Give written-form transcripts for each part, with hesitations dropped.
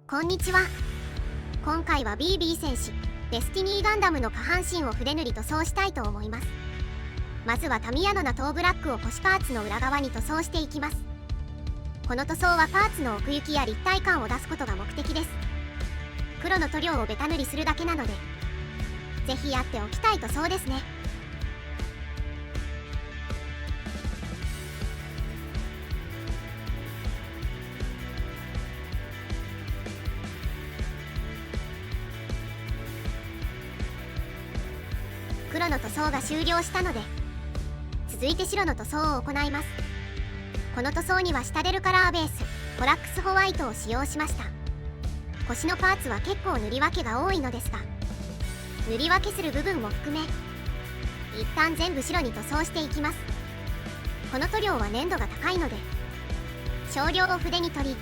こんにちは。今回は BB 戦士デスティニーガンダムの下半身を筆塗り塗装したいと思います。まずはタミヤのナトーブラックを腰パーツの裏側に塗装していきます。この塗装はパーツの奥行きや立体感を出すことが目的です。黒の塗料をベタ塗りするだけなのでぜひやっておきたい塗装ですね。黒の塗装が終了したので続いて白の塗装を行います。この塗装にはシタデルカラーベースコラックスホワイトを使用しました。腰のパーツは結構塗り分けが多いのですが塗り分けする部分も含め一旦全部白に塗装していきます。この塗料は粘度が高いので少量を筆に取り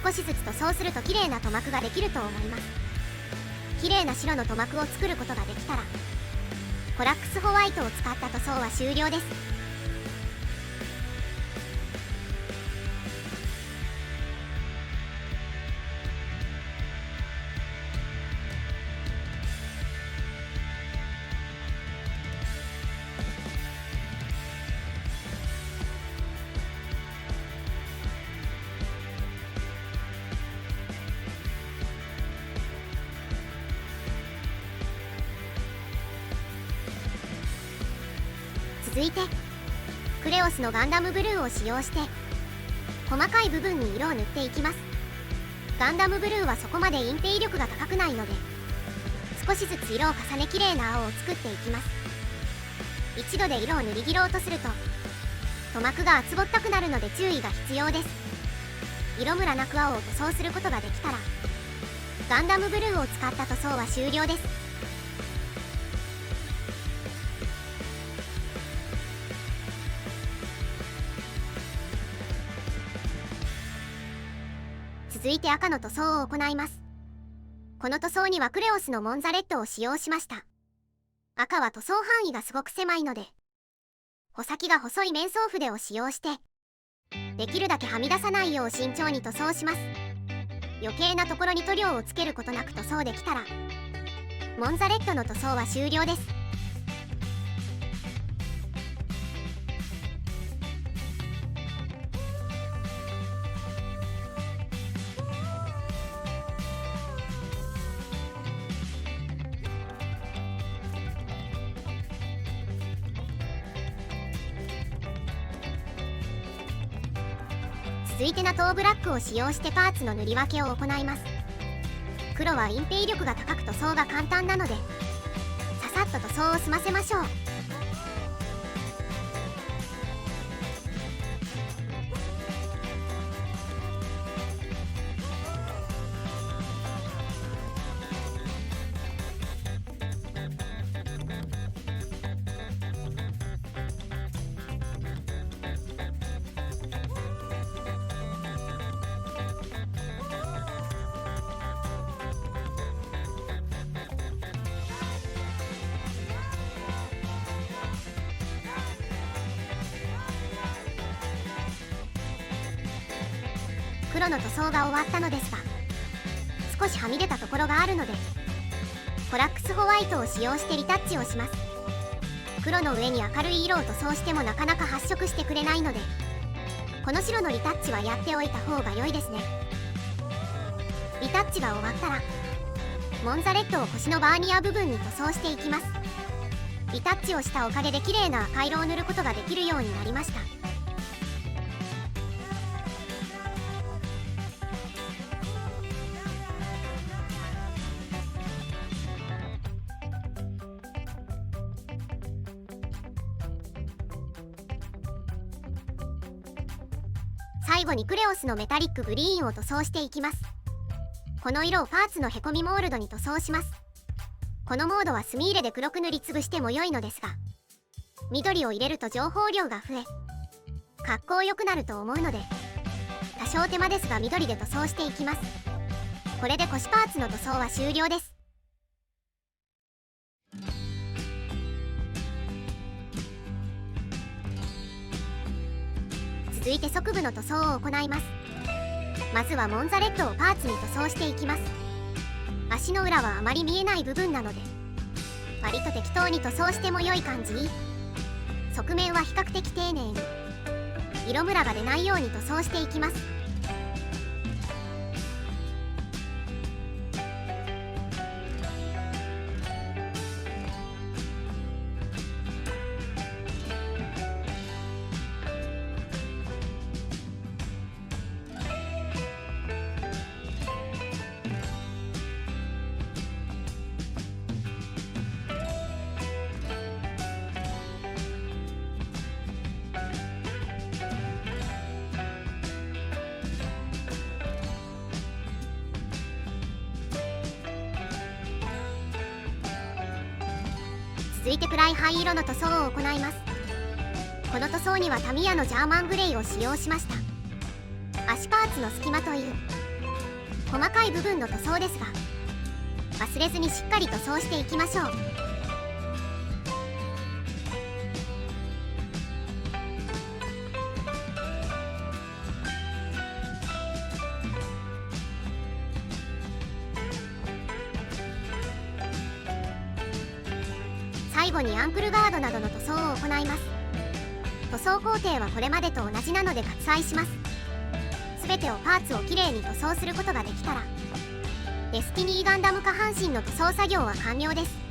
少しずつ塗装すると綺麗な塗膜ができると思います。綺麗な白の塗膜を作ることができたらコラックスホワイトを使った塗装は終了です。続いてクレオスのガンダムブルーを使用して細かい部分に色を塗っていきます。ガンダムブルーはそこまで隠蔽力が高くないので少しずつ色を重ね綺麗な青を作っていきます。一度で色を塗り切ろうとすると塗膜が厚ぼったくなるので注意が必要です。色ムラなく青を塗装することができたらガンダムブルーを使った塗装は終了です。続いて赤の塗装を行います。この塗装にはクレオスのモンザレットを使用しました。赤は塗装範囲がすごく狭いので穂先が細い面装筆を使用してできるだけはみ出さないよう慎重に塗装します。余計なところに塗料をつけることなく塗装できたらモンザレットの塗装は終了です。続いてナトーブラックを使用してパーツの塗り分けを行います。黒は隠蔽力が高く塗装が簡単なのでささっと塗装を済ませましょう。黒の塗装が終わったのですが少しはみ出たところがあるのでコラックスホワイトを使用してリタッチをします。黒の上に明るい色を塗装してもなかなか発色してくれないのでこの白のリタッチはやっておいた方が良いですね。リタッチが終わったらモンザレットを腰のバーニア部分に塗装していきます。リタッチをしたおかげで綺麗な赤色を塗ることができるようになりました。最後にクレオスのメタリックグリーンを塗装していきます。この色をパーツのへこみモールドに塗装します。このモードは墨入れで黒く塗りつぶしても良いのですが緑を入れると情報量が増えかっこよくなると思うので多少手間ですが緑で塗装していきます。これで腰パーツの塗装は終了です。続いて側部の塗装を行います。まずはモンザレットをパーツに塗装していきます。足の裏はあまり見えない部分なので割と適当に塗装しても良い感じ。側面は比較的丁寧に色ムラが出ないように塗装していきます。続いて暗い灰色の塗装を行います。この塗装にはタミヤのジャーマングレイを使用しました。足パーツの隙間という細かい部分の塗装ですが忘れずにしっかり塗装していきましょう。最後にアンクルガードなどの塗装を行います。塗装工程はこれまでと同じなので割愛します。すべてをパーツをきれいに塗装することができたらデスティニーガンダム下半身の塗装作業は完了です。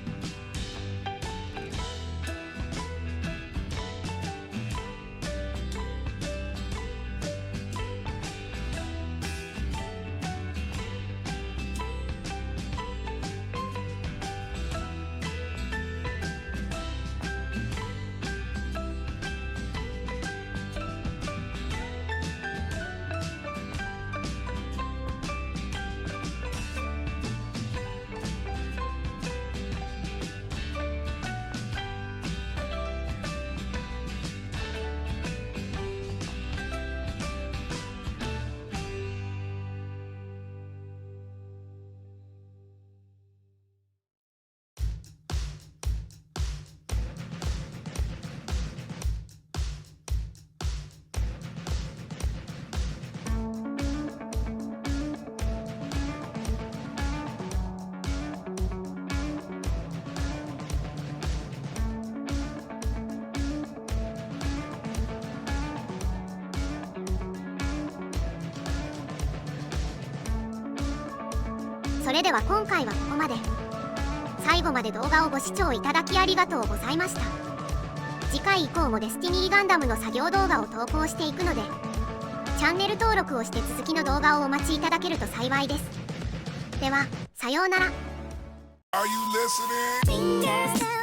それでは今回はここまで。最後まで動画をご視聴いただきありがとうございました。次回以降もデスティニーガンダムの作業動画を投稿していくのでチャンネル登録をして続きの動画をお待ちいただけると幸いです。ではさようなら。Are you listening?